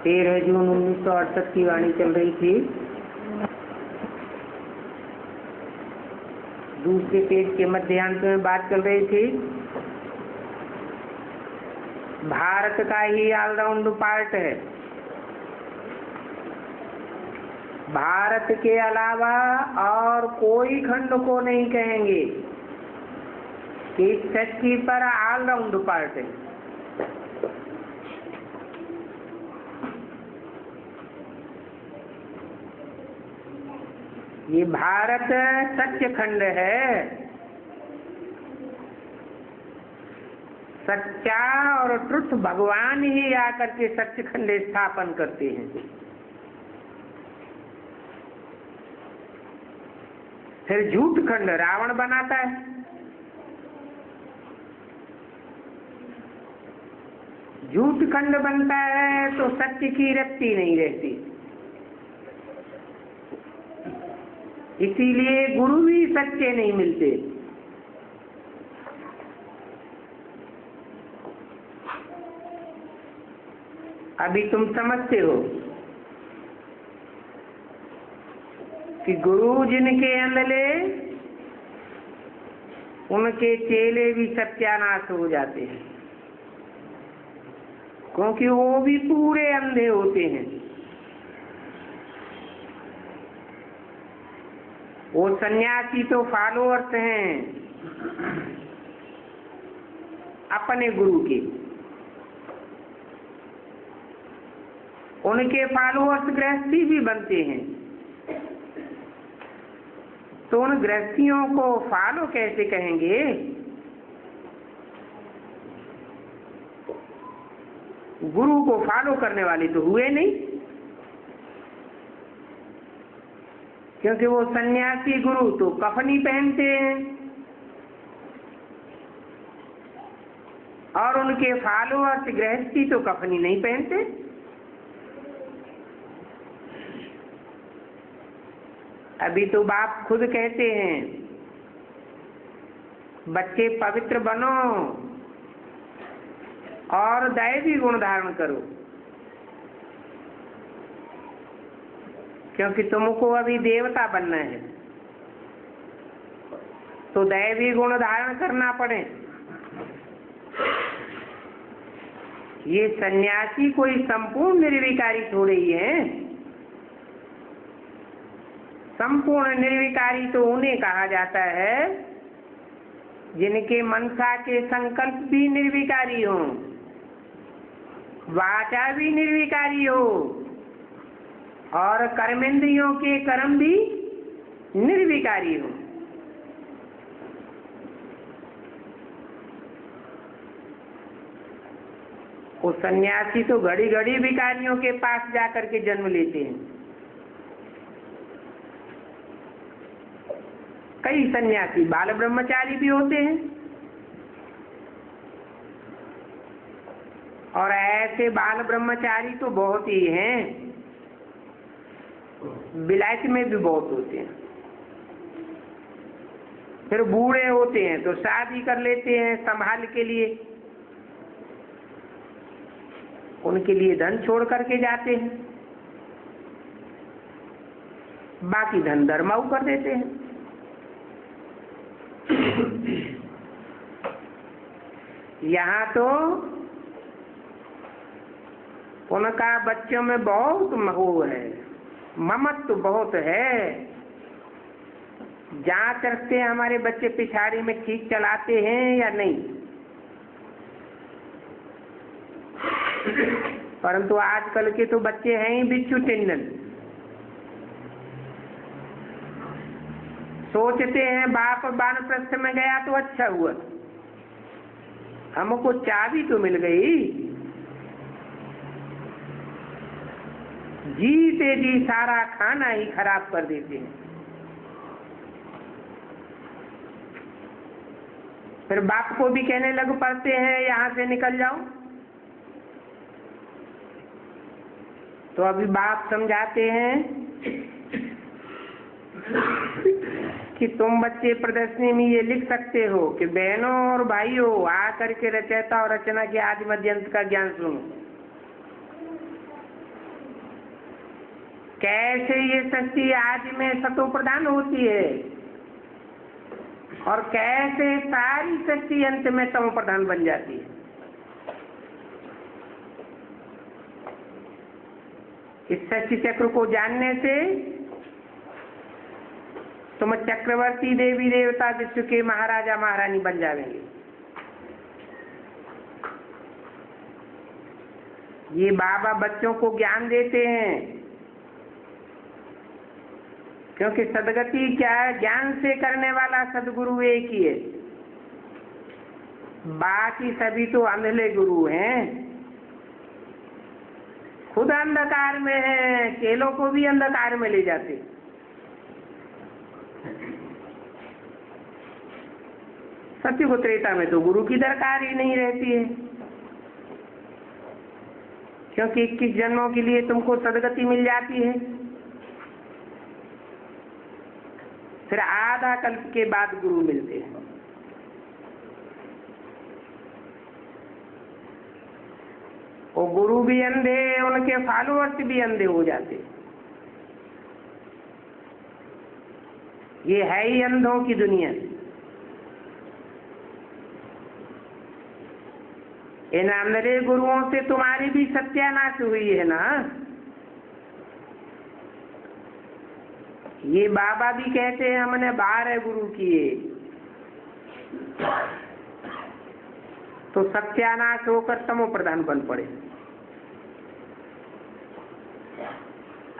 13 जून 1968 की वाणी चल रही थी। दूसरे पेज के मध्यांत में बात चल रही थी भारत का ही ऑलराउंड पार्ट है। भारत के अलावा और कोई खंड को नहीं कहेंगे कि इस धरती पर ऑलराउंड पार्ट है। ये भारत सत्य खंड है। सच्चा और ट्रुथ भगवान ही आकर के सत्य खंड स्थापन करते हैं। फिर झूठ खंड रावण बनाता है। झूठ खंड बनता है तो सत्य की रत्ती नहीं रहती। इसीलिए गुरु भी सच्चे नहीं मिलते। अभी तुम समझते हो कि गुरु जिनके अंदले उनके चेले भी सत्यानाश हो जाते हैं, क्योंकि वो भी पूरे अंधे होते हैं। वो सन्यासी तो फॉलोअर्स हैं अपने गुरु के। उनके फॉलोअर्स गृहस्थी भी बनते हैं, तो उन गृहस्थियों को फॉलो कैसे कहेंगे? गुरु को फॉलो करने वाले तो हुए नहीं, क्योंकि वो सन्यासी गुरु तो कफनी पहनते हैं और उनके फॉलोअर्स गृहस्थी तो कफनी नहीं पहनते। अभी तो बाप खुद कहते हैं बच्चे पवित्र बनो और दैवी गुण धारण करो, क्योंकि तुमको अभी देवता बनना है तो दैवी गुण धारण करना पड़े। ये सन्यासी कोई संपूर्ण निर्विकारी थोड़े ही है। संपूर्ण निर्विकारी तो उन्हें कहा जाता है जिनके मनसा के संकल्प भी निर्विकारी हो, वाचा भी निर्विकारी हो और कर्मेंद्रियों के कर्म भी निर्विकारी हो। वो सन्यासी तो घड़ी घड़ी विकारियों के पास जाकर के जन्म लेते हैं। कई सन्यासी बाल ब्रह्मचारी भी होते हैं और ऐसे बाल ब्रह्मचारी तो बहुत ही हैं। विलायत में भी बहुत होते हैं। फिर बूढ़े होते हैं तो शादी कर लेते हैं संभाल के लिए, उनके लिए धन छोड़ करके जाते हैं, बाकी धन धर्माऊ कर देते हैं। यहाँ तो उनका बच्चों में बहुत मोह है, ममत्व बहुत है। जांच रखते हैं हमारे बच्चे पिछाड़ी में ठीक चलाते हैं या नहीं। परंतु आजकल के तो बच्चे हैं ही बिच्छू टिंडन। सोचते हैं बाप वानप्रस्थ में गया तो अच्छा हुआ, हमको चाबी तो मिल गई। जीते जी सारा खाना ही खराब कर देते हैं। फिर बाप को भी कहने लग पड़ते हैं यहाँ से निकल जाओ। तो अभी बाप समझाते हैं कि तुम बच्चे प्रदर्शनी में ये लिख सकते हो कि बहनों और भाइयों आकर के रचयिता और रचना के आदि मध्य अंत का ज्ञान सुनो। कैसे ये सृष्टि आदि में सतो प्रधान होती है और कैसे सारी सृष्टि अंत में तमो प्रधान बन जाती है। इस सृष्टि चक्र को जानने से तुम चक्रवर्ती देवी देवता विश्व के महाराजा महारानी बन जाएंगे। ये बाबा बच्चों को ज्ञान देते हैं, क्योंकि सदगति क्या है, ज्ञान से करने वाला सदगुरु एक ही है, बाकी सभी तो अंधले गुरु हैं। खुद अंधकार में है, चेलों को भी अंधकार में ले जाते। सत्य को त्रेता में तो गुरु की दरकार ही नहीं रहती है, क्योंकि 21 जन्मों के लिए तुमको सदगति मिल जाती है। फिर आधा कल्प के बाद गुरु मिलते हैं। वो गुरु भी अंधे, उनके फॉलोअर्स भी अंधे हो जाते। ये है ही अंधों की दुनिया। इन अंधे गुरुओं से तुम्हारी भी सत्यानाश हुई है ना। ये बाबा भी कहते हैं हमने 12 गुरु किए, तो सत्यानाश होकर तमो प्रधान बन पड़े।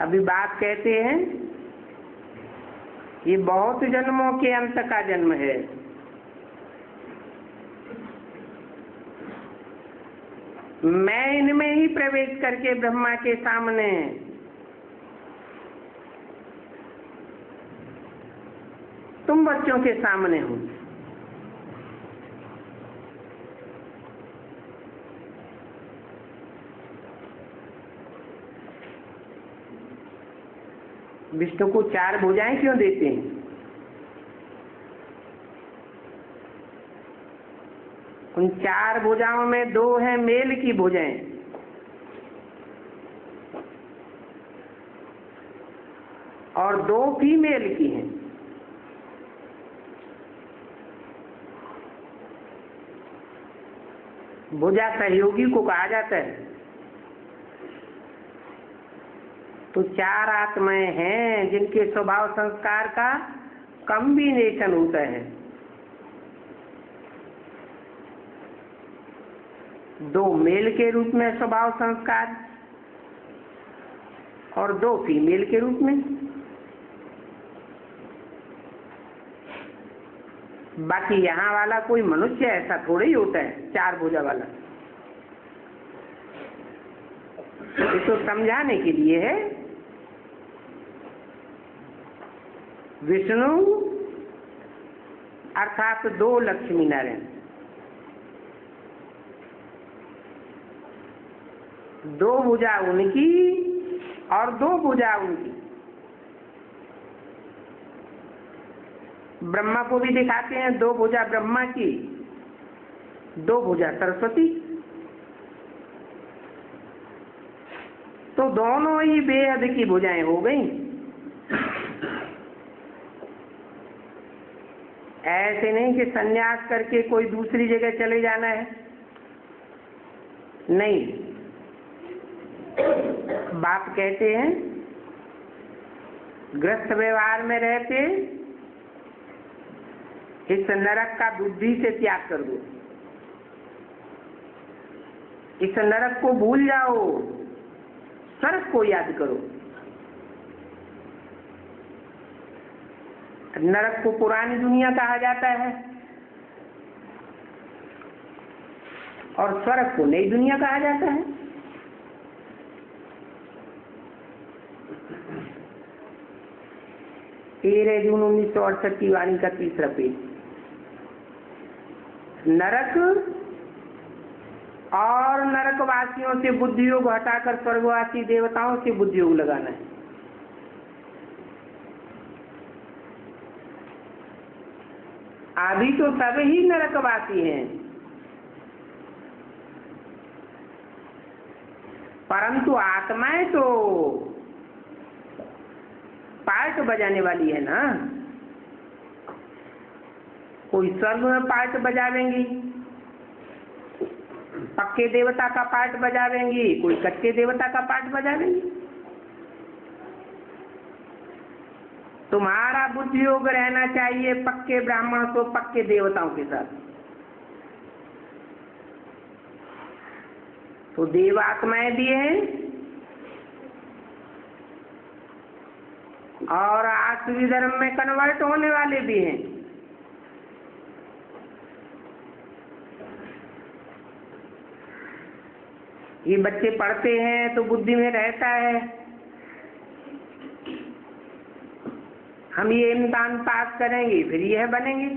अभी बात कहते हैं ये बहुत जन्मों के अंत का जन्म है। मैं इनमें ही प्रवेश करके ब्रह्मा के सामने तुम बच्चों के सामने हूं। विष्णु को 4 भुजाएं क्यों देते हैं? उन 4 भुजाओं में 2 हैं मेल की भुजाएं और 2 फीमेल की हैं। भुजा सहयोगी को कहा जाता है। तो 4 आत्माएं हैं जिनके स्वभाव संस्कार का कॉम्बिनेशन होता है। 2 मेल के रूप में स्वभाव संस्कार और 2 फीमेल के रूप में। बाकी यहाँ वाला कोई मनुष्य ऐसा थोड़ा ही होता है 4 भुजा वाला। इसको समझाने के लिए है। विष्णु अर्थात 2 लक्ष्मी नारायण, 2 भुजा उनकी और 2 भुजा उनकी। ब्रह्मा को भी दिखाते हैं 2 भुजा ब्रह्मा की, 2 भुजा सरस्वती। तो दोनों ही बेहद की भुजाएं हो गई। ऐसे नहीं कि सन्यास करके कोई दूसरी जगह चले जाना है, नहीं। बाप कहते हैं गृहस्थ व्यवहार में रहते इस नरक का बुद्धि से त्याग कर दो। इस नरक को भूल जाओ, स्वर्ग को याद करो। नरक को पुरानी दुनिया कहा जाता है और स्वर्ग को नई दुनिया कहा जाता है। 13 जून 1968 की वाणी का 3रा पेज। नरक और नरकवासियों से बुद्धि योग हटाकर स्वर्गवासी देवताओं से बुद्धि योग लगाना है। अभी तो सब ही नरकवासी हैं, परंतु आत्माएं तो बजाने वाली है ना। कोई स्वर्ग में पार्ट बजावेंगी, पक्के देवता का पार्ट बजावेंगी, कोई कच्चे देवता का पार्ट बजावेंगी। तुम्हारा बुद्धि योग रहना चाहिए पक्के ब्राह्मण को पक्के देवताओं के साथ। तो देवात्माएं भी हैं और आसुरी धर्म में कन्वर्ट होने वाले भी हैं। ये बच्चे पढ़ते हैं तो बुद्धि में रहता है हम ये इम्तिहान पास करेंगे फिर यह बनेंगे।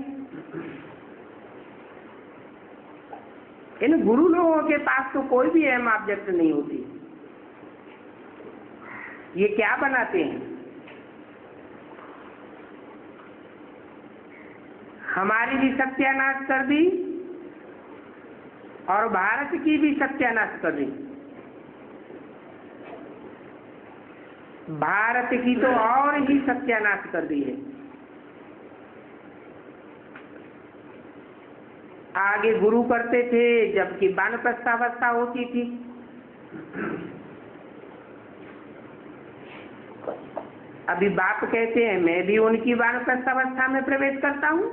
इन गुरु लोगों के पास तो कोई भी अहम ऑब्जेक्ट नहीं होती। ये क्या बनाते हैं? हमारी भी सत्यानाश कर दी और भारत की भी सत्यानाश कर दी। भारत की तो और ही सत्यानाश कर दी है। आगे गुरु करते थे जबकि वानप्रस्थावस्था होती थी। अभी बाप कहते हैं मैं भी उनकी वानप्रस्थावस्था में प्रवेश करता हूं।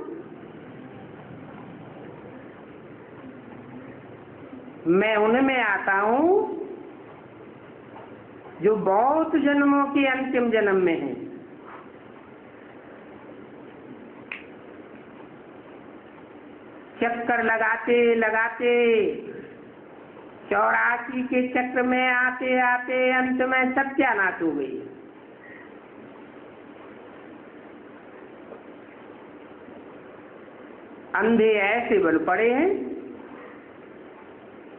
मैं उनमें आता हूं जो बहुत जन्मों के अंतिम जन्म में है। चक्कर लगाते लगाते 84 के चक्र में आते आते अंत में सत्यानाश हो गई। अंधे ऐसे बल पड़े हैं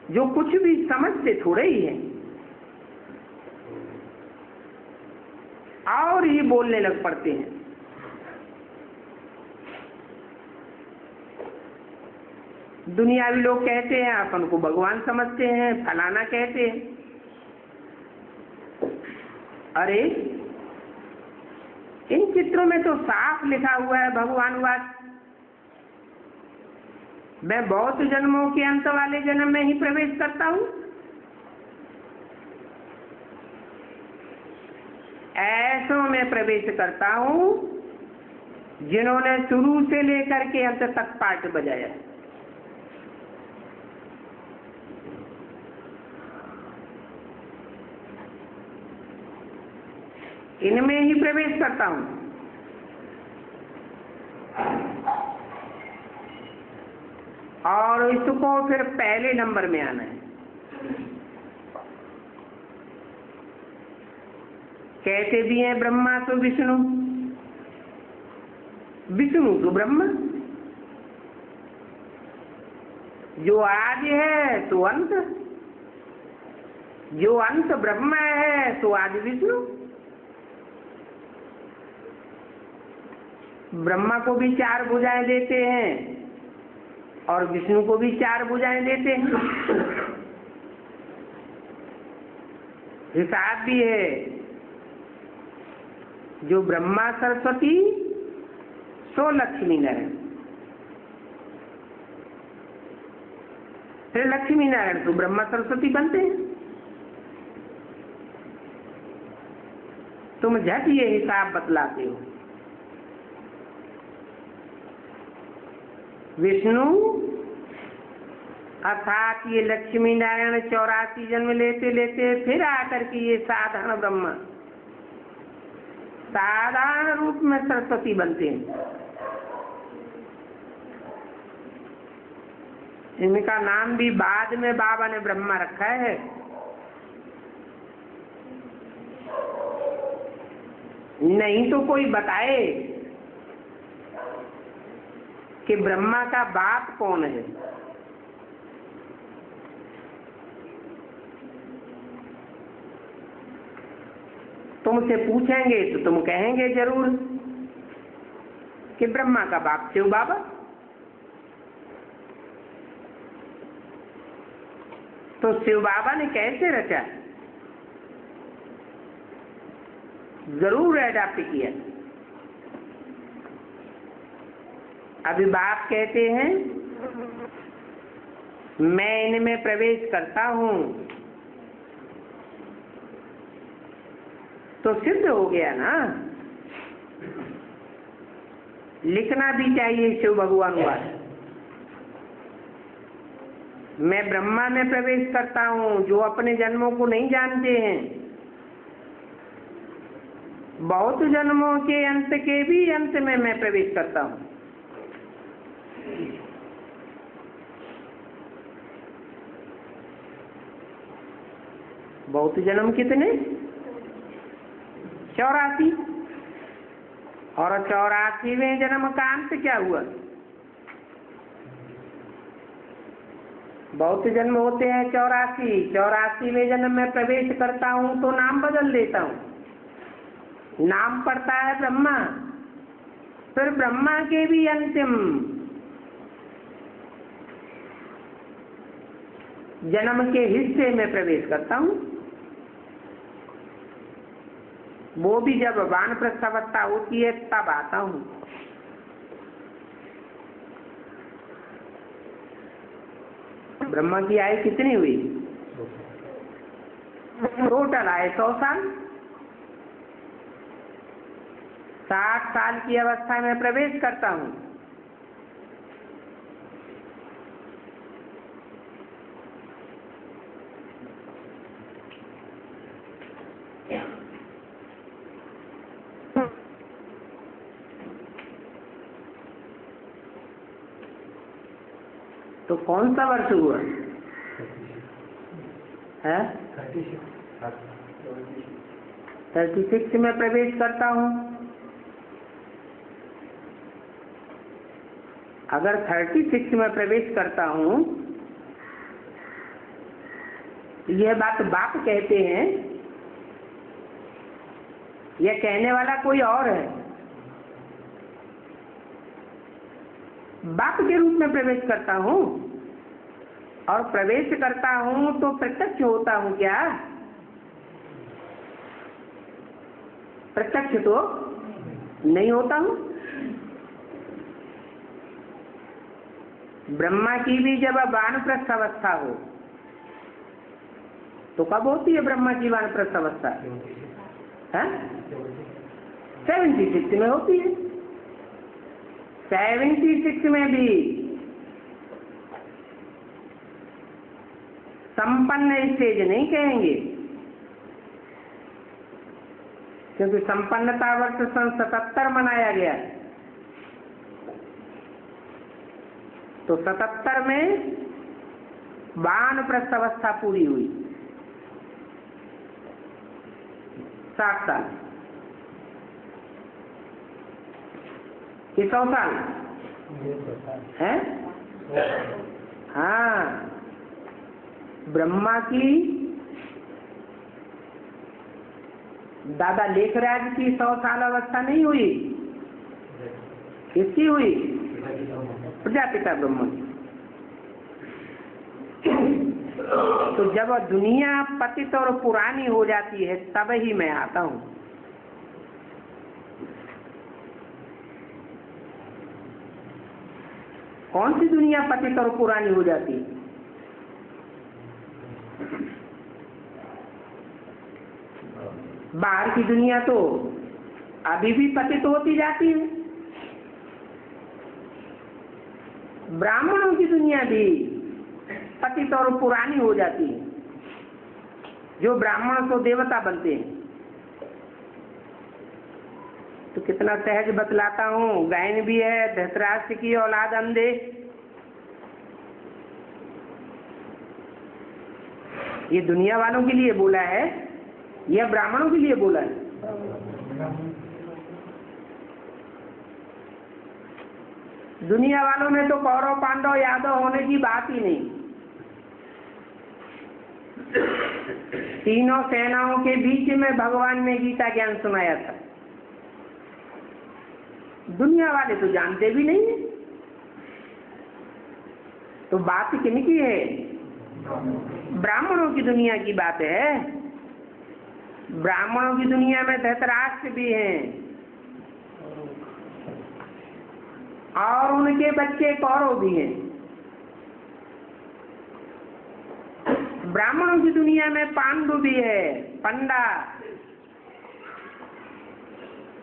जो कुछ भी समझते थोड़े ही हैं और ही बोलने लग पड़ते हैं। दुनियावी लोग कहते हैं अपन को भगवान समझते हैं, फलाना कहते हैं। अरे इन चित्रों में तो साफ लिखा हुआ है भगवानवाद। मैं बहुत जन्मों के अंत वाले जन्म में ही प्रवेश करता हूं। ऐसों में प्रवेश करता हूं जिन्होंने शुरू से लेकर के अंत तक पाठ बजाया। इनमें ही प्रवेश करता हूं। और इसको फिर पहले नंबर में आना है। कहते भी हैं ब्रह्मा तो विष्णु, विष्णु तो ब्रह्मा। जो आदि है तो अंत, जो अंत ब्रह्मा है तो आदि विष्णु। ब्रह्मा को भी 4 भुजाएं देते हैं और विष्णु को भी 4 भुजाएं देते हैं। हिसाब भी है। जो ब्रह्मा सरस्वती सो लक्ष्मी नारायण। फिर लक्ष्मी नारायण तो ब्रह्मा सरस्वती बनते हैं। तुम झट ये हिसाब बतलाते हो। विष्णु अर्थात ये लक्ष्मी नारायण 84 जन्म लेते लेते फिर आकर के ये साधारण ब्रह्मा साधारण रूप में सरस्वती बनते हैं। इनका नाम भी बाद में बाबा ने ब्रह्मा रखा है। नहीं तो कोई बताए कि ब्रह्मा का बाप कौन है। तुमसे पूछेंगे तो तुम कहेंगे जरूर कि ब्रह्मा का बाप शिव बाबा। तो शिव बाबा ने कैसे रचा? जरूर एडाप्ट किया। अभी बाप कहते हैं मैं इनमें प्रवेश करता हूँ, तो सिद्ध हो गया ना। लिखना भी चाहिए शिव भगवान वाला, मैं ब्रह्मा में प्रवेश करता हूँ, जो अपने जन्मों को नहीं जानते हैं। बहुत जन्मों के अंत के भी अंत में मैं प्रवेश करता हूँ। बहुत जन्म कितने? 84। और 84वें जन्म का अंत क्या हुआ? बहुत जन्म होते हैं 84। 84वें जन्म में प्रवेश करता हूँ तो नाम बदल देता हूँ। नाम पड़ता है ब्रह्मा, फिर ब्रह्मा के भी अंतिम जन्म के हिस्से में प्रवेश करता हूँ। वो भी जब वानप्रस्थ अवस्था होती है तब आता हूँ। ब्रह्मा की आयु कितनी हुई? टोटल आए 100 साल। 60 साल की अवस्था में प्रवेश करता हूँ। तो कौन सा वर्ष हुआ है? 36 में प्रवेश करता हूँ। अगर 36 में प्रवेश करता हूँ, यह बात बाप कहते हैं, यह कहने वाला कोई और है। बाप के रूप में प्रवेश करता हूँ, और प्रवेश करता हूँ तो प्रत्यक्ष होता हूँ क्या? प्रत्यक्ष तो नहीं होता हूँ। ब्रह्मा की भी जब वानप्रस्थ अवस्था हो तो कब होती है ब्रह्मा की वानप्रस्थ अवस्था? 76 में होती है। 76 में भी संपन्न स्टेज नहीं कहेंगे, क्योंकि संपन्नता वर्ष सन 77 मनाया गया। तो 77 में वानप्रस्थ अवस्था पूरी हुई। 60 साल कि 100 साल है? हाँ, ब्रह्मा की दादा लेखराज की 100 साल अवस्था नहीं हुई। किसकी हुई? प्रजापिता ब्रह्मा की। तो जब दुनिया पतित और पुरानी हो जाती है तब ही मैं आता हूँ। कौन सी दुनिया पतित और पुरानी हो जाती है? बाहर की दुनिया तो अभी भी पतित होती जाती है। ब्राह्मणों की दुनिया भी पतित और पुरानी हो जाती है। जो ब्राह्मण तो देवता बनते हैं। तो कितना सहज बतलाता हूँ। गायन भी है, धृतराष्ट्र की औलाद अंधे। ये दुनिया वालों के लिए बोला है या ब्राह्मणों के लिए बोला है? दुनिया वालों में तो कौरव पांडव यादव होने की बात ही नहीं। तीनों सेनाओं के बीच में भगवान ने गीता ज्ञान सुनाया था। दुनिया वाले तो जानते भी नहीं है। तो बात किनकी है? ब्राह्मणों की दुनिया की बात है। ब्राह्मणों की दुनिया में धृतराष्ट्र भी हैं, और उनके बच्चे कौरव भी हैं। ब्राह्मणों की दुनिया में पांडु भी है, पंडा,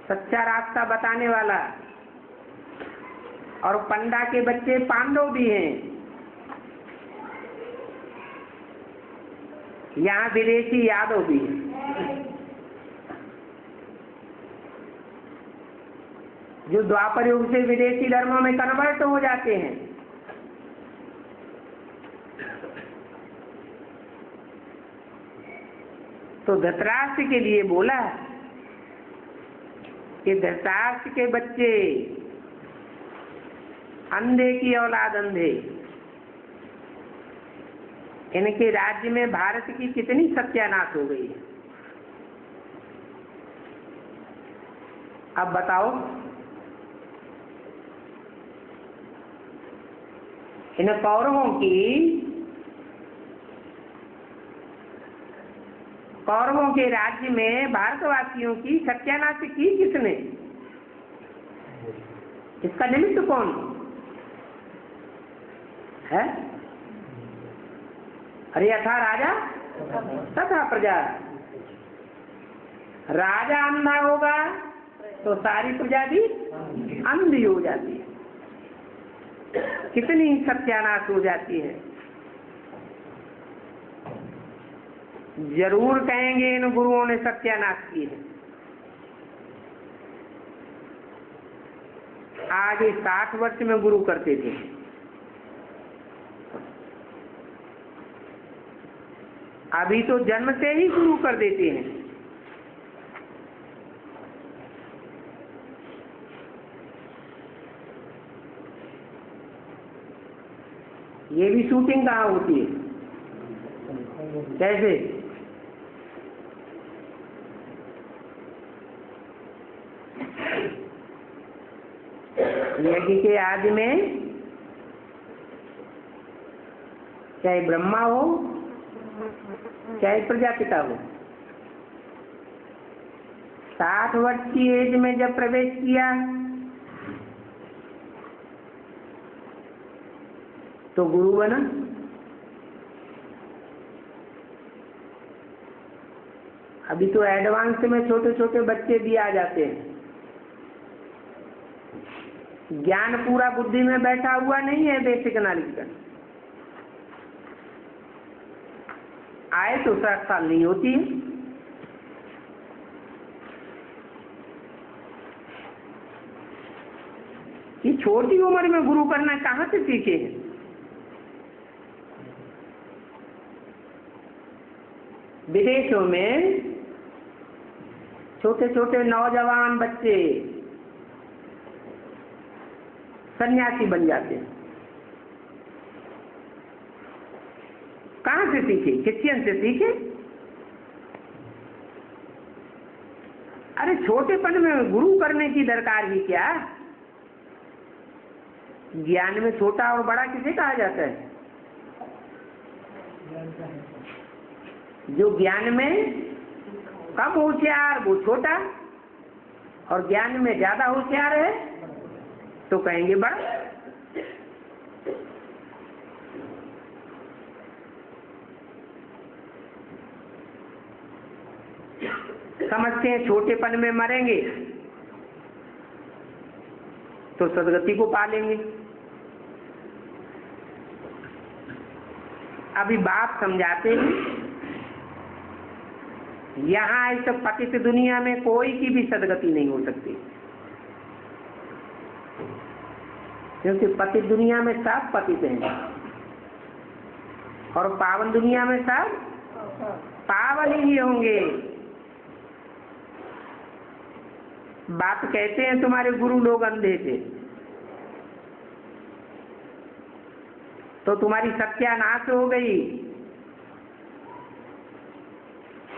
सच्चा रास्ता बताने वाला, और पंडा के बच्चे पांडव भी हैं। यहाँ विदेशी यादव भी हैं, जो द्वापर युग से विदेशी धर्मों में कन्वर्ट हो जाते हैं। तो धृतराष्ट्र के लिए बोला कि धृतराष्ट्र के बच्चे अंधे की औलाद अंधे, इनके राज्य में भारत की कितनी सत्यानाश हो गई है। अब बताओ, इन कौरवों के राज्य में भारतवासियों की सत्यानाश की किसने? इसका निमित्त कौन है? अरे यथा राजा तथा प्रजा। राजा अंधा होगा तो सारी प्रजा भी अंधी हो जाती है। कितनी सत्यानाश हो जाती है। जरूर कहेंगे इन गुरुओं ने सत्यानाश की है। आगे 60 वर्ष में गुरु करते थे, अभी तो जन्म से ही गुरु कर देते हैं। ये भी शूटिंग कहाँ होती है? कैसे? यज्ञ के आदि में चाहे ब्रह्मा हो चाहे प्रजापिता हो, 60 वर्ष की एज में जब प्रवेश किया तो गुरु बना। अभी तो एडवांस में छोटे छोटे बच्चे भी आ जाते हैं। ज्ञान पूरा बुद्धि में बैठा हुआ नहीं है, बेसिक नॉलेज का। आए तो 60 साल नहीं होती है। ये छोटी उम्र में गुरु करना कहाँ से सीखे हैं? विदेशों में छोटे छोटे नौजवान बच्चे सन्यासी बन जाते हैं। कहाँ से सीखे? क्रिश्चियन से सीखे? अरे छोटेपन में गुरु करने की दरकार ही क्या? ज्ञान में छोटा और बड़ा किसे कहा जाता है? जो ज्ञान में कम होशियार वो छोटा, और ज्ञान में ज्यादा होशियार है तो कहेंगे बड़ा। समझते हैं छोटेपन में मरेंगे तो सदगति को पालेंगे। अभी बात समझाते हैं। यहाँ इस पतित दुनिया में कोई की भी सदगति नहीं हो सकती, क्योंकि पतित दुनिया में सब पतित हैं और पावन दुनिया में सब पावन ही होंगे। बात कहते हैं तुम्हारे गुरु लोग अंधे थे तो तुम्हारी सत्यानाश हो गई।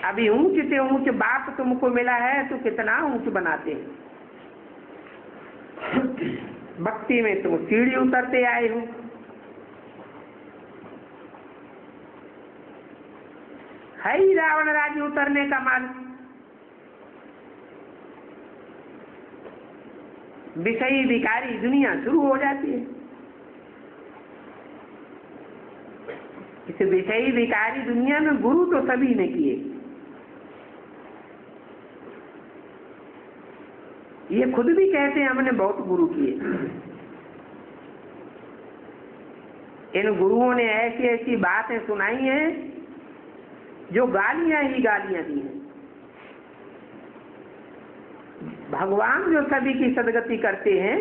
अभी ऊंच से ऊंच बाप तुमको मिला है तो कितना ऊंच बनाते हैं। भक्ति में तुम सीढ़ी उतरते आए हो। है ही रावण राज्य उतरने का मार्ग। विषयी विकारी दुनिया शुरू हो जाती है। इस विषयी विकारी दुनिया में गुरु तो सभी ने किए। ये खुद भी कहते हैं हमने बहुत गुरु किए। इन गुरुओं ने ऐसी ऐसी बातें सुनाई हैं जो गालियां ही गालियां दी हैं। भगवान जो सभी की सदगति करते हैं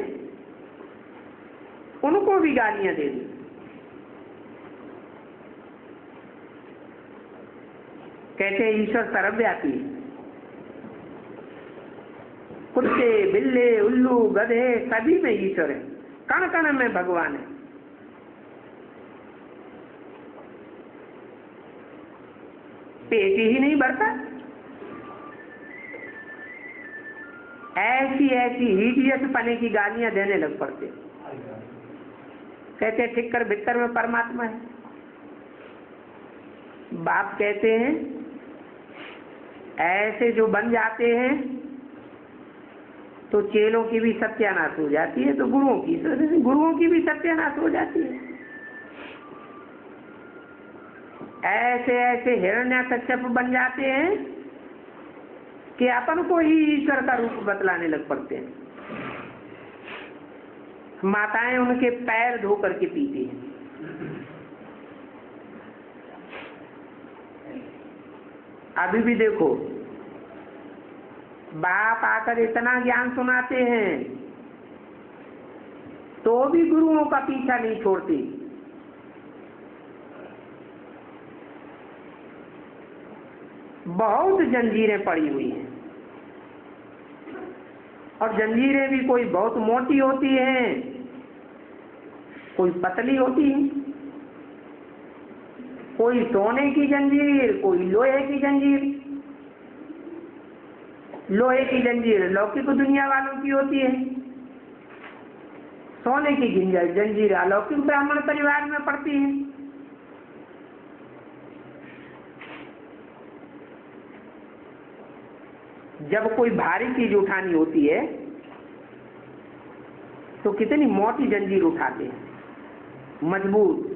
उनको भी गालियां दे दी। कहते हैं ईश्वर सर्वव्यापी है। कुत्ते, बिल्ले, उल्लू, गधे सभी में ईश्वर है। कण कण में भगवान है। पेट ही नहीं भरता। ऐसी ऐसी हिडियत पने की गालियां देने लग पड़ते। कहते ठीक कर भीतर में परमात्मा है। बाप कहते हैं ऐसे जो बन जाते हैं तो चेलों की भी सत्यानाश हो जाती है, तो गुरुओं की भी सत्यानाश हो जाती है। ऐसे ऐसे हिरण्यकश्यप बन जाते हैं कि अपन को ही ईश्वर का रूप बतलाने लग पड़ते हैं। माताएं उनके पैर धो करके पीती हैं। अभी भी देखो, बाप आकर इतना ज्ञान सुनाते हैं तो भी गुरुओं का पीछा नहीं छोड़ती। बहुत जंजीरें पड़ी हुई हैं, और जंजीरें भी कोई बहुत मोटी होती हैं, कोई पतली होती है। कोई सोने की जंजीर, कोई लोहे की जंजीर। लोहे की जंजीर लौकिक दुनिया वालों की होती है, सोने की जंजीर अलौकिक ब्राह्मण परिवार में पड़ती है। जब कोई भारी चीज उठानी होती है तो कितनी मोटी जंजीर उठाते हैं, मजबूत।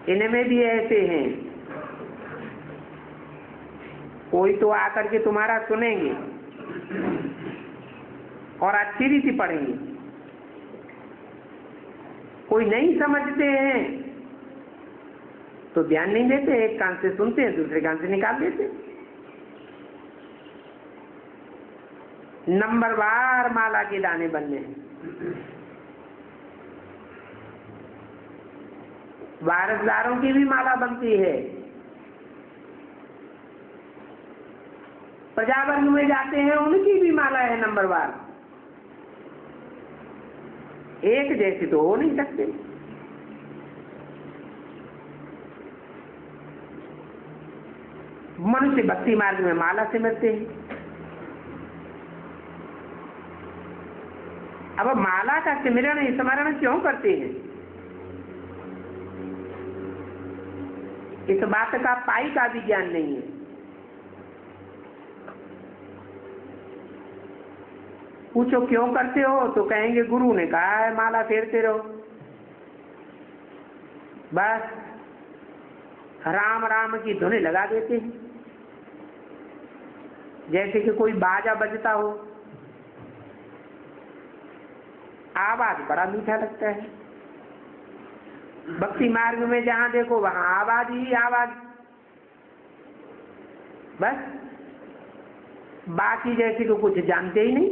इनमें भी ऐसे हैं, कोई तो आकर के तुम्हारा सुनेंगे और अच्छी रीति पढ़ेंगे, कोई नहीं समझते हैं तो ध्यान नहीं देते, एक कान से सुनते हैं दूसरे कान से निकाल देते। नंबरवार माला के दाने बनने हैं। वारसदारों की भी माला बनती है। प्रजावर्ग में जाते हैं उनकी भी माला है नंबरवार। एक जैसे तो हो नहीं सकते। मनुष्य भक्ति मार्ग में माला से मिलते हैं। अब माला का सिमरण स्मरण क्यों करते हैं? इस बात का पाई का भी ज्ञान नहीं है। पूछो क्यों करते हो तो कहेंगे गुरु ने कहा है माला फेरते रहो। बस राम राम की धुन लगा देते हैं, जैसे कि कोई बाजा बजता हो। आवाज बड़ा मीठा लगता है। भक्ति मार्ग में जहां देखो वहां आवाज ही आवाज। बस बाकी जैसे को कुछ जानते ही नहीं।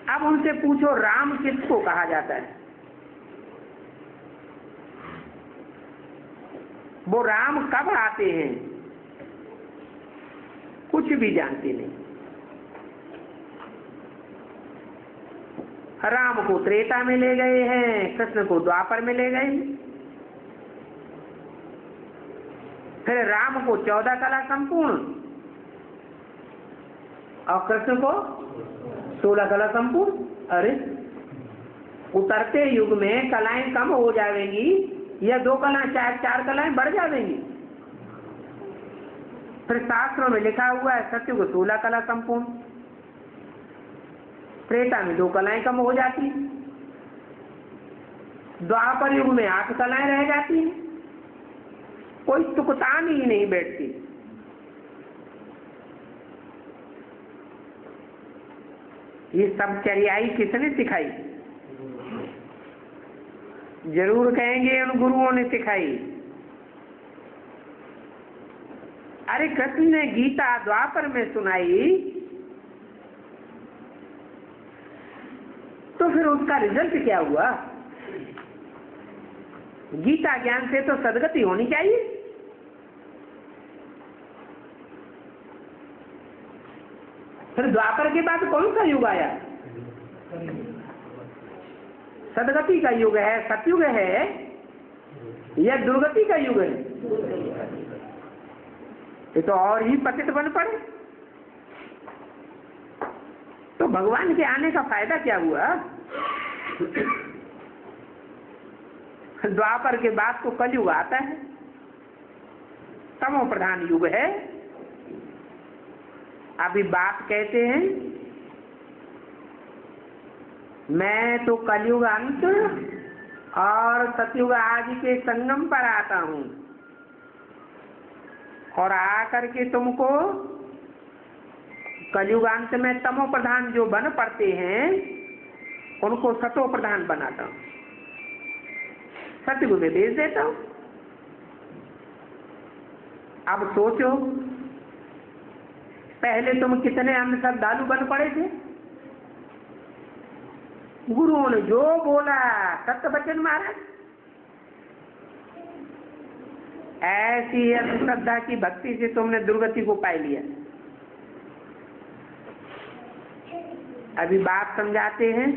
अब उनसे पूछो राम किसको कहा जाता है? वो राम कब आते हैं? कुछ भी जानते नहीं। राम को त्रेता में ले गए हैं, कृष्ण को द्वापर में ले गए। फिर राम को 14 कला संपूर्ण और कृष्ण को 16 कला संपूर्ण। अरे उतरते युग में कलाएं कम हो जाएंगी या 2 कला 4 कलाएं बढ़ जाएंगी? फिर शास्त्रों में लिखा हुआ है सतयुग 16 कला संपूर्ण, त्रेता में 2 कलाएं कम हो जाती हैं, द्वापर युग में 8 कलाएं रह जाती हैं, कोई तुकतान ही नहीं बैठती। ये सब चरियाई किसने सिखाई? जरूर कहेंगे उन गुरुओं ने सिखाई। अरे कृष्ण ने गीता द्वापर में सुनाई तो फिर उसका रिजल्ट क्या हुआ? गीता ज्ञान से तो सदगति होनी चाहिए। फिर द्वापर के बाद कौन सा युग आया? सदगति का युग है, सतयुग है या दुर्गति का युग है? ये तो और ही पतित बन पड़े। तो भगवान के आने का फायदा क्या हुआ? द्वापर के बाद तो कलयुग आता है, तमो प्रधान युग है। अभी बाप कहते हैं मैं तो कलयुग अंत और सतयुग आदि के संगम पर आता हूं और आकर के तुमको कलयुग अंत में तमो प्रधान जो बन पड़ते हैं उनको सतो प्रधान बनाता हूं, सतयुग में भेज देता हूं। अब सोचो पहले तुम कितने हम श्रद्धालु बन पड़े थे। गुरुओं ने जो बोला सत्य वचन महाराज, ऐसी श्रद्धा की भक्ति से तुमने दुर्गति को पाई लिया। अभी बात समझाते हैं,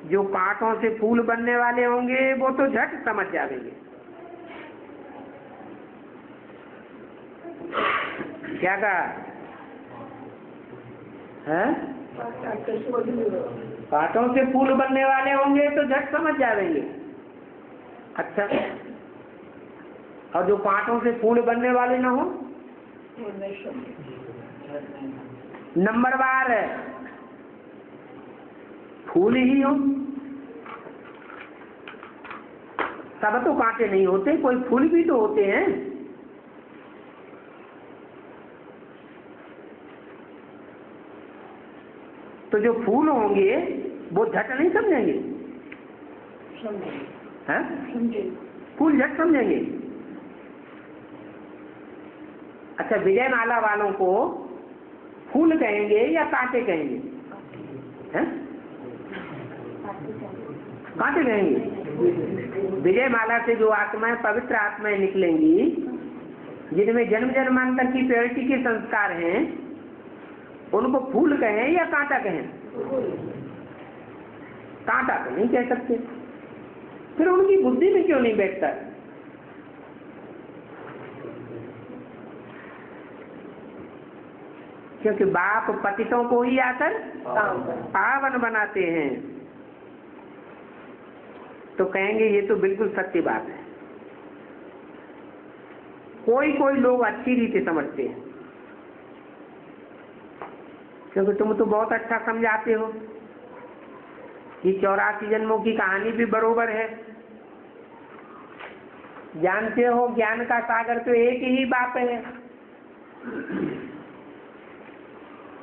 जो कांटों से फूल बनने वाले होंगे वो तो झट समझ जाएंगे। क्या कहा है? कांटों से फूल बनने वाले होंगे तो झट समझ जाएंगे। अच्छा, और जो कांटों से फूल बनने वाले ना हो, नंबरवार फूल ही हो। सब तो कांटे नहीं होते, कोई फूल भी तो होते हैं। तो जो फूल होंगे वो झट नहीं समझेंगे, हैं? फूल झट समझेंगे। अच्छा, विजय माला वालों को फूल कहेंगे या कांटे कहेंगे? हैं? कांटे कहेंगे। विजय माला से जो आत्माएं पवित्र आत्माएं निकलेंगी, जिनमें जन्म जन्मांतर की प्योरिटी के संस्कार हैं, उनको फूल कहें या कांटा कहें? कांटा तो नहीं कह सकते। फिर उनकी बुद्धि में क्यों नहीं बैठता? क्योंकि बाप पतितों को ही आकर पावन बनाते हैं। तो कहेंगे ये तो बिल्कुल सच्ची बात है। कोई कोई लोग अच्छी रीति समझते हैं, क्योंकि तुम तो बहुत अच्छा समझाते हो कि 84 जन्मों की कहानी भी बरोबर है। जानते हो ज्ञान का सागर तो एक ही बाप है।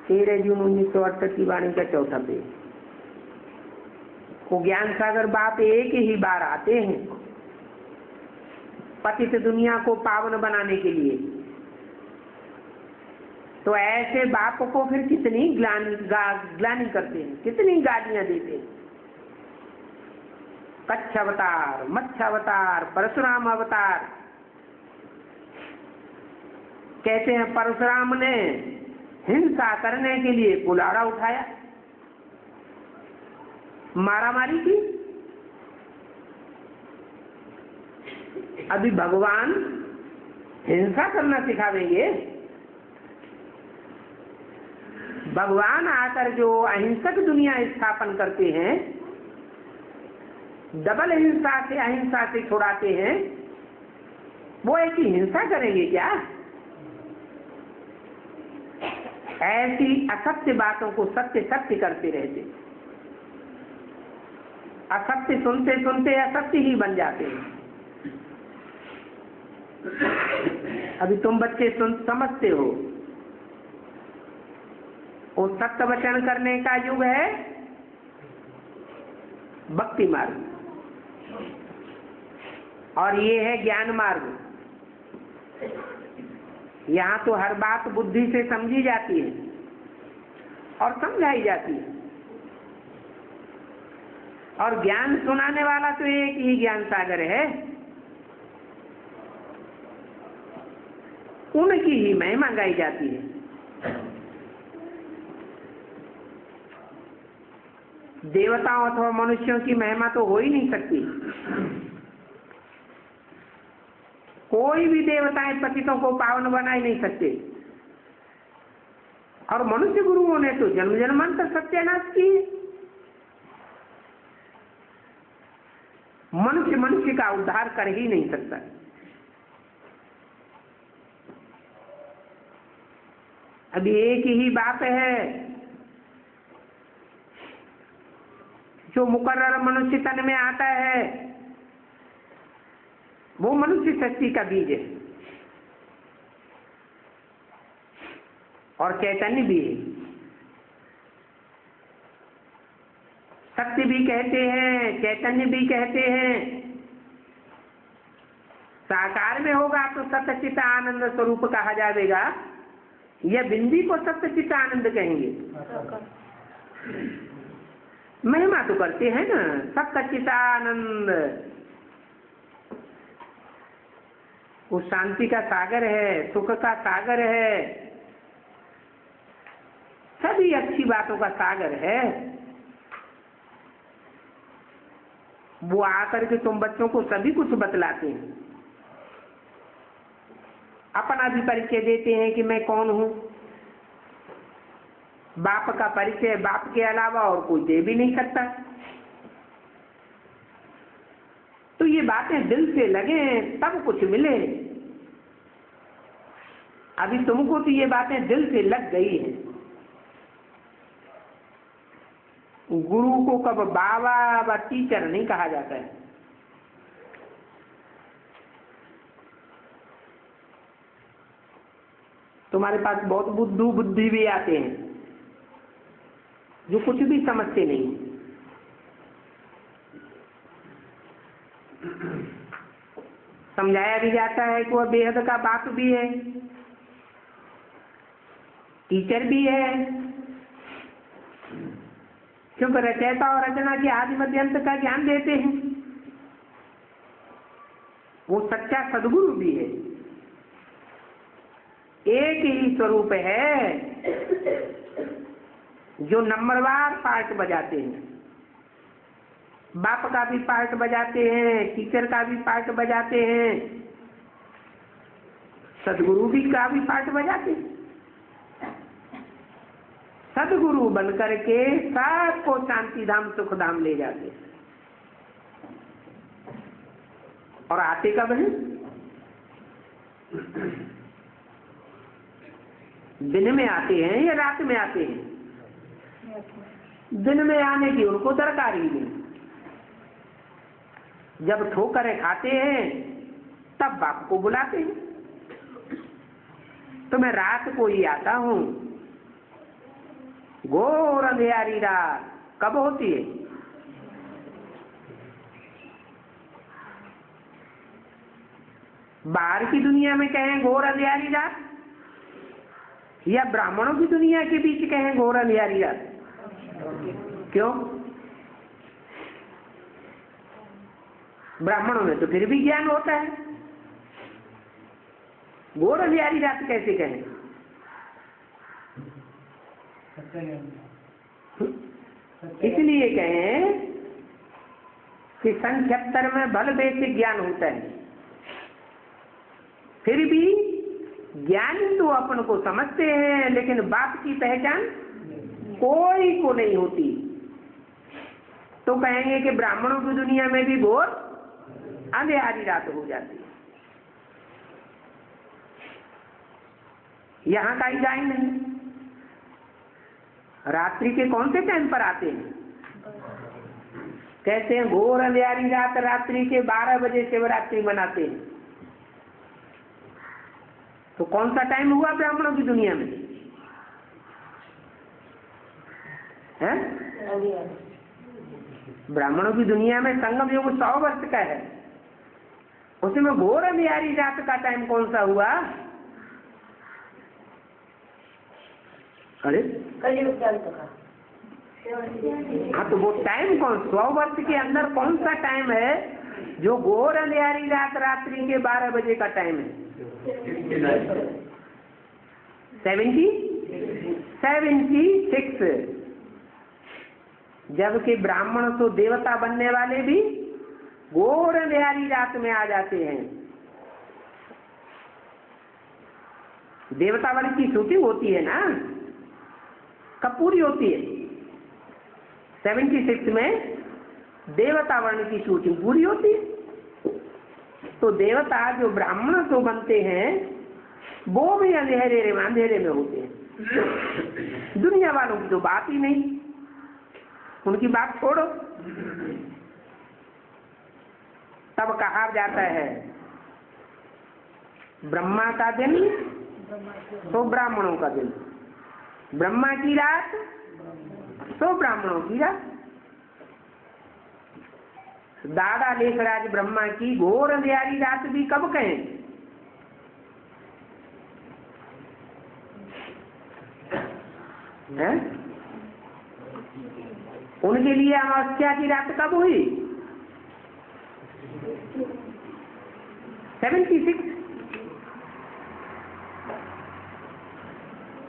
13 जून 1968 की वाणी का 4था पेज। वो ज्ञान सागर बाप एक ही बार आते हैं पतित दुनिया को पावन बनाने के लिए। तो ऐसे बाप को फिर कितनी ग्लानि करते हैं, कितनी गालियां देते हैं। कच्छ अवतार, मत्स्य अवतार, परशुराम अवतार। कहते हैं परशुराम ने हिंसा करने के लिए कुल्हाड़ा उठाया, मारामारी की। अभी भगवान हिंसा करना सिखावेंगे? भगवान आकर जो अहिंसक दुनिया स्थापन करते हैं, डबल हिंसा से अहिंसा से छुड़ाते हैं, वो एक ही हिंसा करेंगे क्या? ऐसी असत्य बातों को सत्य सत्य करते रहते, असत्य सुनते सुनते असत्य ही बन जाते हैं। अभी तुम बच्चे समझते हो, वो सत्य वचन करने का युग है भक्ति मार्ग, और ये है ज्ञान मार्ग। यहाँ तो हर बात बुद्धि से समझी जाती है और समझाई जाती है, और ज्ञान सुनाने वाला तो एक ही ज्ञान सागर है, उनकी ही महिमा गाई जाती है। देवताओं अथवा मनुष्यों की महिमा तो हो ही नहीं सकती। कोई भी देवताएं पतितों को पावन बना ही नहीं सकते, और मनुष्य गुरुओं ने तो जन्म जन्मांतर सत्यानाश किए। मनुष्य मनुष्य का उद्धार कर ही नहीं सकता। अभी एक ही बात है, जो मुकर्रर मनुष्य तन में आता है वो मनुष्य शक्ति का बीज है, और चैतन्य भी है। सत्य भी कहते हैं, चैतन्य भी कहते हैं। साकार में होगा तो सत्चित आनंद स्वरूप कहा जाएगा, या बिंदी को सत्चित आनंद कहेंगे। महिमा तो करते हैं ना, सत्चित आनंद वो शांति का सागर है, सुख का सागर है, सभी अच्छी बातों का सागर है। वो आकर के तुम बच्चों को सभी कुछ बतलाते हैं, अपना भी परिचय देते हैं कि मैं कौन हूं। बाप का परिचय बाप के अलावा और कोई दे भी नहीं सकता। तो ये बातें दिल से लगे तब कुछ मिले। अभी तुमको तो ये बातें दिल से लग गई हैं। गुरु को कब बाबा व टीचर नहीं कहा जाता है। तुम्हारे पास बहुत बुद्धि भी आते हैं जो कुछ भी समझते नहीं। समझाया भी जाता है कि वह बेहद का बाप भी है, टीचर भी है, क्योंकि रचयिता और रचना के आदि मध्य अंत का ज्ञान देते हैं। वो सच्चा सदगुरु भी है। एक ही स्वरूप है जो नंबरवार पार्ट बजाते हैं। बाप का भी पार्ट बजाते हैं, टीचर का भी पार्ट बजाते हैं, सदगुरु भी का भी पार्ट बजाते हैं। सदगुरु बनकर के सबको शांति धाम सुख धाम ले जाते हैं। और आते कब है? दिन में आते हैं या रात में आते हैं? दिन में आने की उनको दरकार ही नहीं। जब ठोकरें खाते हैं तब बाप को बुलाते हैं। तो मैं रात को ही आता हूं। घोर अंधियारी रात कब होती है? बाहर की दुनिया में कहें घोर अंधियारी रात, या ब्राह्मणों की दुनिया के बीच कहें घोर अंधियारी रात? क्यों? ब्राह्मणों में तो फिर भी ज्ञान होता है, घोर अंधियारी रात कैसे कहें? इसलिए कहें कि संक्षेप्तर में बल बेसिक ज्ञान होता है। फिर भी ज्ञान तो अपन को समझते हैं, लेकिन बाप की पहचान कोई को नहीं होती। तो कहेंगे कि ब्राह्मणों की दुनिया में भी घोर अंधेरी रात हो जाती है। यहाँ का ही गाय नहीं। रात्रि के कौन से टाइम पर आते हैं? कहते हैं घोर अंधियारी रात, रात्रि के 12 बजे शिवरात्रि मनाते हैं। तो कौन सा टाइम हुआ ब्राह्मणों की दुनिया में? हैं? ब्राह्मणों की दुनिया में संगम युग 100 वर्ष का है, उसमें घोर अंधियारी रात का टाइम कौन सा हुआ? अरे हाँ, तो वो टाइम कौन, 100 वर्ष के अंदर कौन सा टाइम है जो घोर अंधियारी रात, रात्रि के 12 बजे का टाइम है? 76। जबकि ब्राह्मण तो देवता बनने वाले भी घोर अंधियारी रात में आ जाते हैं। देवता वाली की शूटिंग होती है ना, कब पूरी होती है? 76 में देवता वर्ण की शूटिंग पूरी होती है। तो देवता जो ब्राह्मण तो बनते हैं वो भी अंधेरे में होते हैं। दुनिया वालों की तो बात ही नहीं, उनकी बात छोड़ो। तब कहा जाता है ब्रह्मा का दिन तो ब्राह्मणों का दिन, ब्रह्मा की रात तो ब्राह्मणों की रात। दादा लेखराज ब्रह्मा की घोर अंधियारी रात भी कब कहें? हैं? उनके लिए अमावस्या की रात कब हुई? 76।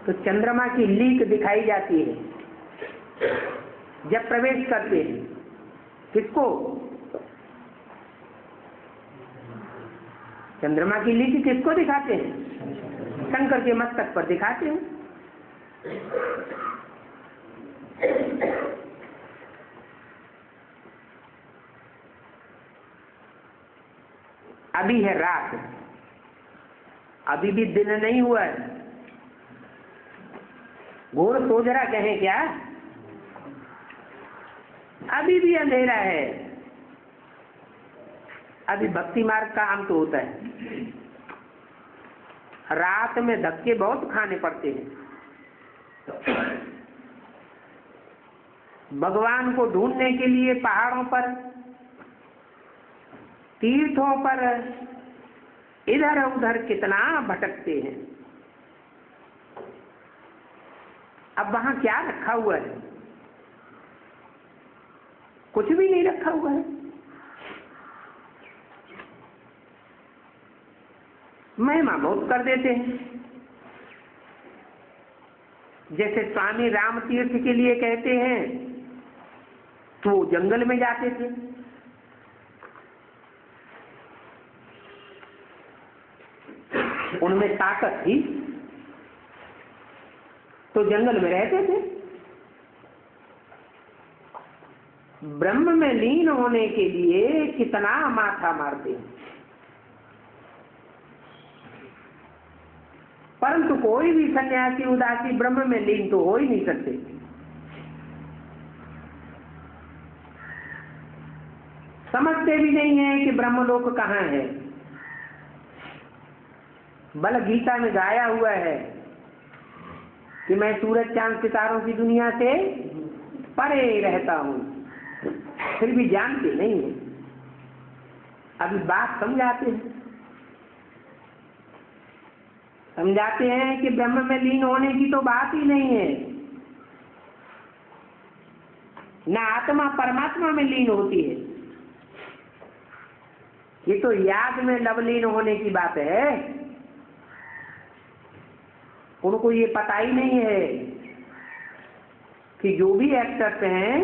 तो चंद्रमा की लीक दिखाई जाती है जब प्रवेश करते हैं। किसको? चंद्रमा की लीक किसको दिखाते हैं? शंकर के मस्तक पर दिखाते हैं। अभी है रात, अभी भी दिन नहीं हुआ है। घोर सोजरा कहें क्या? अभी भी अंधेरा है। अभी भक्ति मार्ग का अंत होता है। रात में धक्के बहुत खाने पड़ते हैं। भगवान को ढूंढने के लिए पहाड़ों पर, तीर्थों पर इधर उधर कितना भटकते हैं। अब वहां क्या रखा हुआ है? कुछ भी नहीं रखा हुआ है। महिमा बहुत कर देते हैं। जैसे स्वामी राम तीर्थ के लिए कहते हैं तो वो जंगल में जाते थे। उनमें ताकत थी तो जंगल में रहते थे। ब्रह्म में लीन होने के लिए कितना माथा मारते हैं, परंतु कोई भी सन्यासी उदासी ब्रह्म में लीन तो हो ही नहीं सकते। समझते भी नहीं है कि ब्रह्मलोक कहाँ है। बल गीता में गाया हुआ है कि मैं सूरज चांद सितारों की दुनिया से परे रहता हूं, फिर भी जानते नहीं है। अभी बात समझाते हैं कि ब्रह्म में लीन होने की तो बात ही नहीं है। ना आत्मा परमात्मा में लीन होती है, ये तो याद में लवलीन होने की बात है। उनको ये पता ही नहीं है कि जो भी एक्टर्स हैं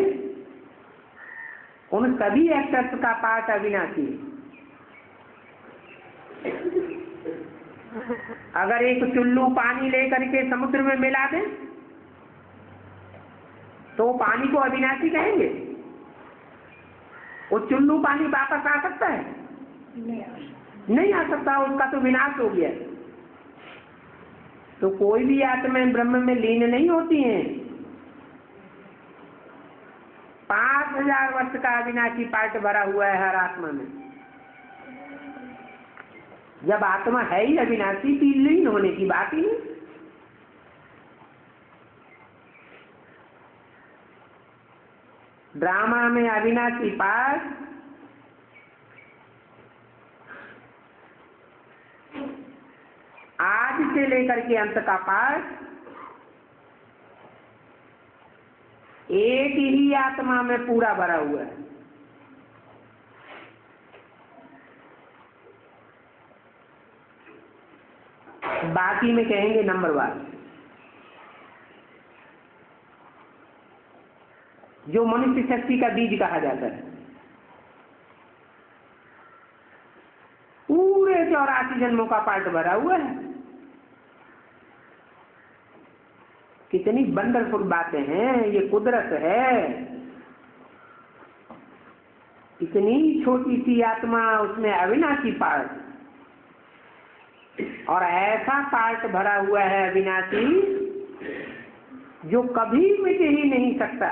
उन सभी एक्टर्स का पार्ट अविनाशी है। अगर एक चुल्लू पानी लेकर के समुद्र में मिला दें तो पानी को अविनाशी कहेंगे? वो चुल्लू पानी वापस आ सकता है? नहीं आ सकता, उसका तो विनाश हो गया। तो कोई भी आत्माएं ब्रह्म में लीन नहीं होती हैं। 5000 वर्ष का अविनाशी पार्ट भरा हुआ है हर आत्मा में। जब आत्मा है ही अविनाशी, तो लीन होने की बात ही नहीं। ड्रामा में अविनाशी पार्ट आज से लेकर के अंत का पार्ट एक ही आत्मा में पूरा भरा हुआ है। बाकी में कहेंगे नंबरवार। जो मनुष्य शक्ति का बीज कहा जाता है, पूरे 84 जन्मों का पार्ट भरा हुआ है। कितनी वंडरफुल बातें हैं, ये कुदरत है। इतनी छोटी सी आत्मा, उसमें अविनाशी पार्ट, और ऐसा पार्ट भरा हुआ है अविनाशी जो कभी मिट ही नहीं सकता।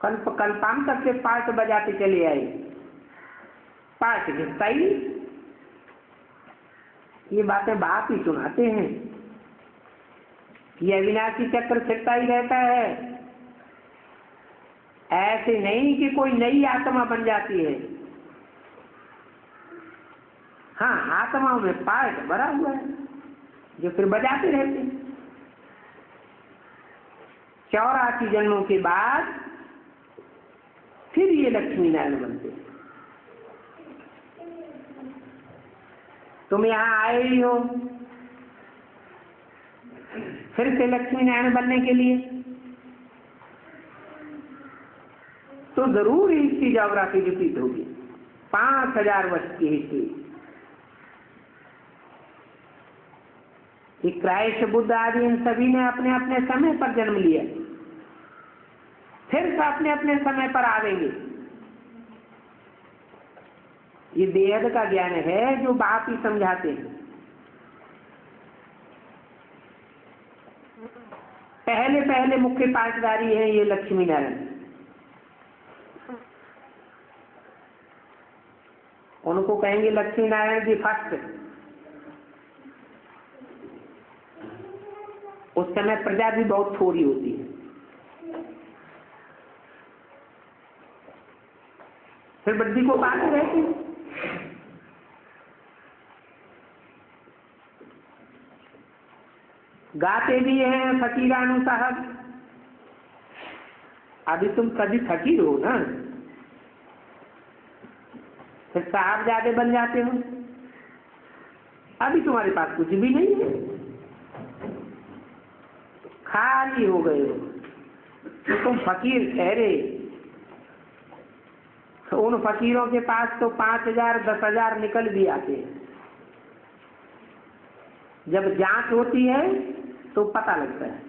कल्प कल्पांतर से पार्ट बजाते चले आए, पार्ट घिसता ही। ये बातें बाप ही सुनाते हैं। ये अविनाशी चक्र फिरता ही रहता है। ऐसे नहीं कि कोई नई आत्मा बन जाती है। हाँ, आत्माओं में पार्ट भरा हुआ है जो फिर बजाते रहते हैं। 84 जन्मों के बाद फिर ये लक्ष्मी नारायण बनते हैं। तुम यहाँ आए ही हो फिर से लक्ष्मी नारायण बनने के लिए, तो जरूर इसकी ज्योग्राफी रिपीट होगी। 5000 वर्ष की हिस्ट्री। क्राइस्ट, बुद्ध आदि इन सभी ने अपने अपने समय पर जन्म लिया, फिर से अपने अपने समय पर आवेंगे। ये बेहद का ज्ञान है जो बाप ही समझाते हैं। पहले पहले मुख्य पाठधारी हैं ये लक्ष्मी नारायण। उनको कहेंगे लक्ष्मी नारायण जी फर्स्ट। उस समय प्रजा भी बहुत थोड़ी होती है। फिर बुद्धि को बात रहती है। गाते भी हैं फकीरानू साहब। अभी तुम कभी फकीर हो ना, फिर साहबजादे बन जाते हो। अभी तुम्हारे पास कुछ भी नहीं है, खाली हो गए हो, तो तुम फकीर ठहरे। तो उन फकीरों के पास तो 5000 10,000 निकल भी आते हैं। जब जांच होती है तो पता लगता है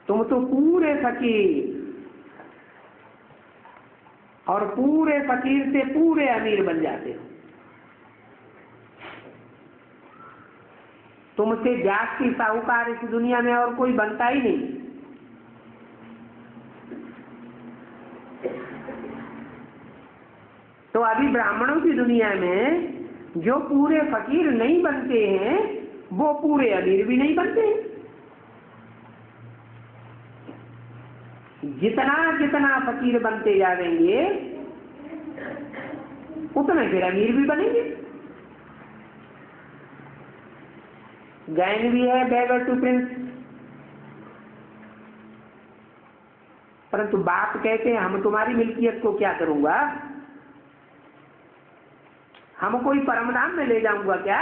तुम तो पूरे फकीर, और पूरे फकीर से पूरे अमीर बन जाते हो। तुमसे जाति साहूकार इस दुनिया में और कोई बनता ही नहीं। तो अभी ब्राह्मणों की दुनिया में जो पूरे फकीर नहीं बनते हैं वो पूरे अमीर भी नहीं बनते। जितना जितना फकीर बनते जाएंगे उतने फिर अमीर भी बनेंगे। गायन भी है बेगर टू प्रिंस, परंतु बाप कहते हैं हम तुम्हारी मिल्कियत को क्या करूंगा, हम कोई परमधाम में ले जाऊंगा क्या।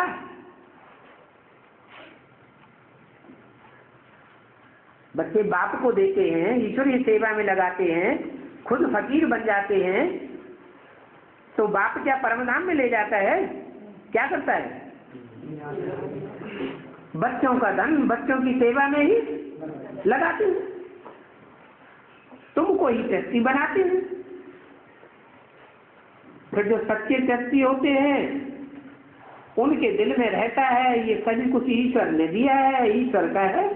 बच्चे बाप को देते हैं, ईश्वरीय सेवा में लगाते हैं, खुद फकीर बन जाते हैं, तो बाप क्या परमधाम में ले जाता है? क्या करता है? बच्चों का धन बच्चों की सेवा में ही लगाते हैं, तुमको ही ट्रस्टी बनाते हैं। फिर जो सच्चे ट्रस्टी होते हैं उनके दिल में रहता है ये सभी कुछ ईश्वर ने दिया है, ईश्वर का है,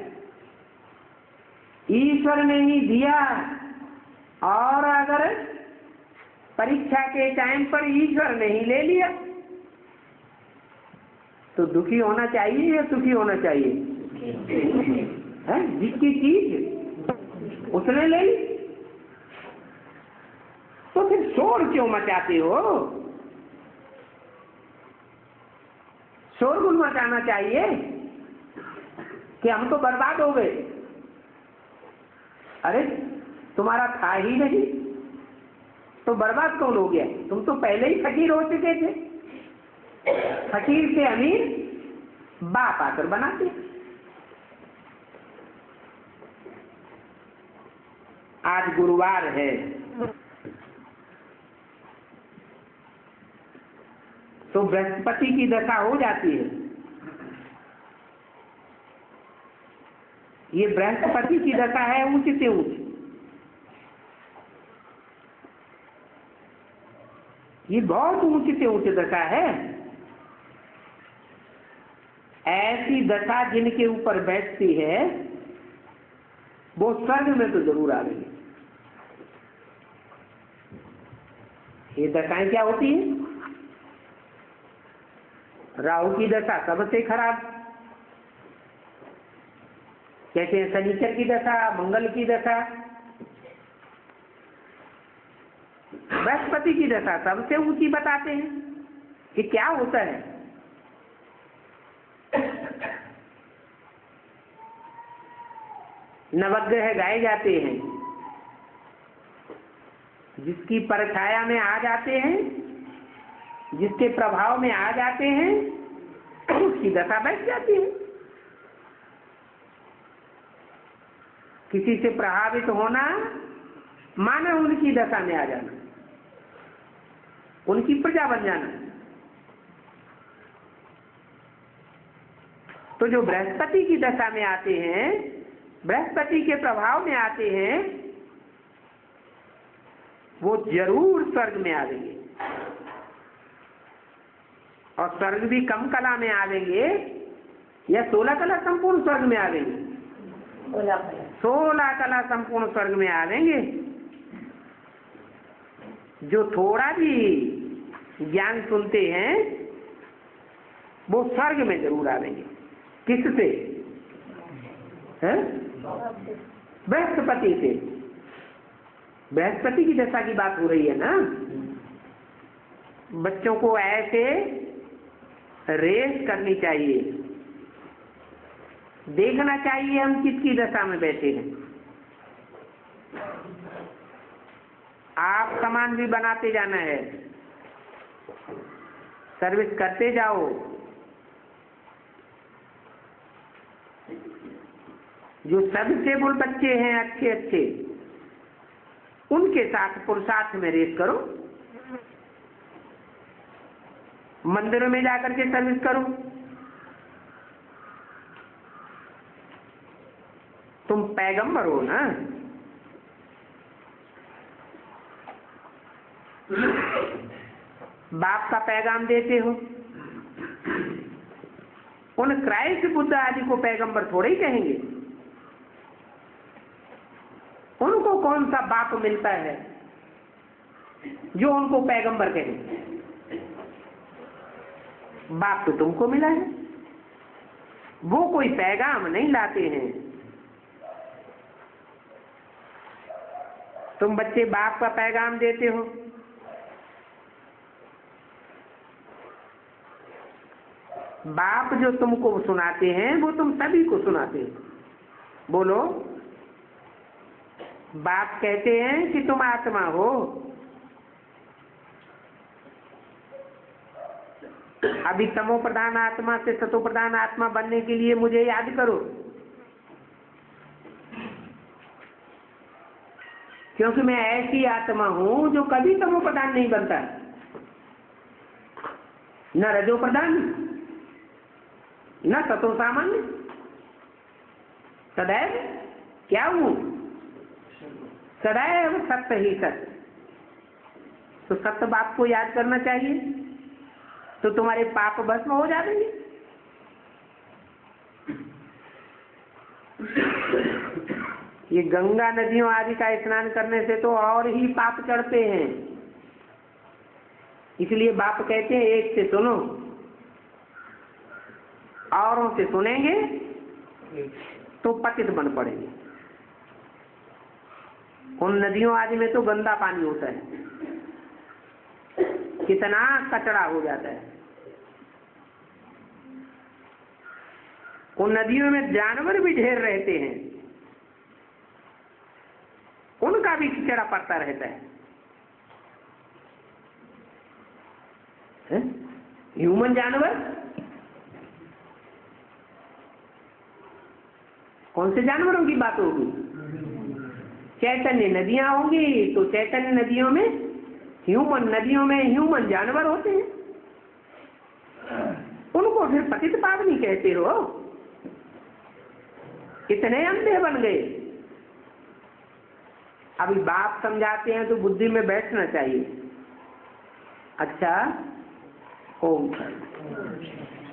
ईश्वर ने ही दिया, और अगर परीक्षा के टाइम पर ईश्वर ने ही ले लिया तो दुखी होना चाहिए या सुखी होना चाहिए? है जिसकी चीज उसने ले ली, तो फिर शोर क्यों मचाते हो? शोरगुल मचाना चाहिए कि हम तो बर्बाद हो गए। अरे तुम्हारा था ही नहीं तो बर्बाद कौन हो गया? तुम तो पहले ही फकीर हो चुके थे। फकीर से अमीर बाप आकर बनाते। आज गुरुवार है तो बृहस्पति की दशा हो जाती है। ये बृहस्पति की दशा है ऊंची से ऊंची। ये बहुत ऊंची से ऊंची दशा है। ऐसी दशा जिनके ऊपर बैठती है वो स्वर्ग में तो जरूर आ गई। ये दशाएं क्या होती है? राहु की दशा सबसे खराब, कहते हैं शनिचर की दशा, मंगल की दशा। बृहस्पति की दशा सबसे ऊंची बताते हैं कि क्या होता है। नवग्रह गाए जाते हैं, जिसकी परछाया में आ जाते हैं, जिसके प्रभाव में आ जाते हैं, उसकी दशा बैठ जाती है। किसी से प्रभावित होना माना उनकी दशा में आ जाना, उनकी प्रजा बन जाना। तो जो बृहस्पति की दशा में आते हैं, बृहस्पति के प्रभाव में आते हैं, वो जरूर स्वर्ग में आवेंगे। और स्वर्ग भी कम कला में आवेंगे या 16 कला संपूर्ण स्वर्ग में आवेंगे? 16 कला संपूर्ण स्वर्ग में आवेंगे। जो थोड़ा भी ज्ञान सुनते हैं वो स्वर्ग में जरूर आवेंगे। किससे? बृहस्पति से। बृहस्पति की दशा की बात हो रही है ना। बच्चों को ऐसे रेस करनी चाहिए, देखना चाहिए हम किसकी दशा में बैठे हैं। आप सामान भी बनाते जाना है, सर्विस करते जाओ। जो सबसेबुल बच्चे हैं अच्छे अच्छे, उनके साथ पुरुषार्थ में रेस करो। मंदिरों में जाकर के सर्विस करो। तुम पैगंबर हो ना। बाप का पैगाम देते हो। उन क्राइस्ट बुद्ध आदि को पैगंबर थोड़े ही कहेंगे। उनको कौन सा बाप मिलता है जो उनको पैगंबर कहे? बाप तो तुमको मिला है। वो कोई पैगाम नहीं लाते हैं। तुम बच्चे बाप का पैगाम देते हो। बाप जो तुमको सुनाते हैं वो तुम सभी को सुनाते हैं। बोलो। बाप कहते हैं कि तुम आत्मा हो। अभी तमो प्रधान आत्मा से सतो प्रधान आत्मा बनने के लिए मुझे याद करो, क्योंकि मैं ऐसी आत्मा हूं जो कभी तमो प्रधान नहीं बनता, न रजो प्रधान न सतो सामान्य। सदैव क्या हूं? सदैव सत्य ही सत्य। तो सत्य बाप को याद करना चाहिए, तो तुम्हारे पाप भस्म हो जाएंगे। ये गंगा नदियों आदि का स्नान करने से तो और ही पाप चढ़ते हैं। इसलिए बाप कहते हैं एक से सुनो, औरों से सुनेंगे तो पतित बन पड़ेंगे। उन नदियों आदि में तो गंदा पानी होता है, कितना कचरा हो जाता है। उन नदियों में जानवर भी ढेर रहते हैं, उनका भी कीचड़ा पड़ता रहता है। ह्यूमन जानवर, कौन से जानवरों की बात होगी? चैतन्य नदियां होंगी तो चैतन्य नदियों में ह्यूमन जानवर होते हैं, उनको फिर पतित पावनी कहते हो। कितने अंधे बन गए। अभी बाप समझाते हैं तो बुद्धि में बैठना चाहिए। अच्छा, ओम शांति।